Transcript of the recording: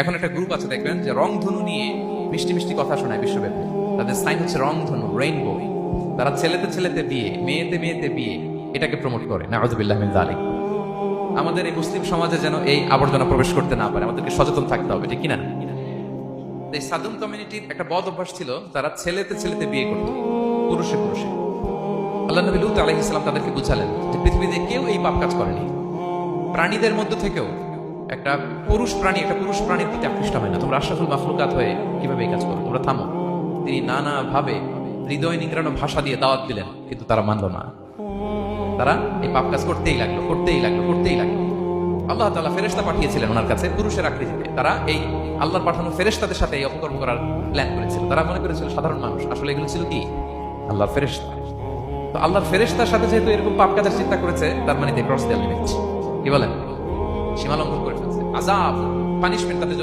এখন একটা গ্রুপ আছে দেখবেন যে রংধনু নিয়ে মিষ্টি মিষ্টি কথা শোনায় বিশ্বব্যাপী। তাদের সাইন হচ্ছে রংধনু, রেইনবো। তারা ছেলেতে ছেলেতে বিয়ে, মেয়েতে মেয়েতে বিয়ে, এটাকে প্রমোট করে। নাউযুবিল্লাহি মিন যালিক। আমাদের এই মুসলিম সমাজে যেন এই আবর্জনা প্রবেশ করতে না পারে, আমাদেরকে সচেতন থাকতে হবে, ঠিক কিনা? এই সাদুম কমিউনিটির একটা বদ অভ্যাস ছিল, তারা ছেলেতে ছেলেতে বিয়ে করত, পুরুষে পুরুষে। আল্লাহ নবী লূত আলাইহিস সালাম তাদেরকে বুঝালেন যে পৃথিবীতে কেউ এই পাপ কাজ করেনি। প্রাণীদের মধ্য থেকেও একটা পুরুষ প্রাণীর প্রতি আকৃষ্ট হয় না। তোমরা আশরাফুল মাখলুকাত হয়ে কিভাবে এই কাজ করো? তোমরা থামো। তিনি নানা ভাবে হৃদয় নিংড়ানো ভাষা দিয়ে দাওয়াত দিলেন, কিন্তু তারা মানল না। তারা এই পাপ কাজ করতেই লাগলো। আল্লাহ তাআলা ফেরেশতা পাঠিয়েছিলেন ওনার কাছে পুরুষের আকৃতিতে। তারা এই আল্লাহর পাঠানো ফেরেশতাদের সাথে এই অপকর্ম করার প্ল্যান করেছিল। তারা মনে করেছিল সাধারণ মানুষ, আসলে এগুলো ছিল কি আল্লাহর ফেরেশতা। তো আল্লাহর ফেরেশতার সাথে যেহেতু এরকম পাপ কাজের চিন্তা করেছে, তার মানে ক্রস দ্য লিমিট, কি বলেন, সীমা লঙ্ঘন করে ফেলছে। আযাব, পানিশমেন্ট তাদের জন্য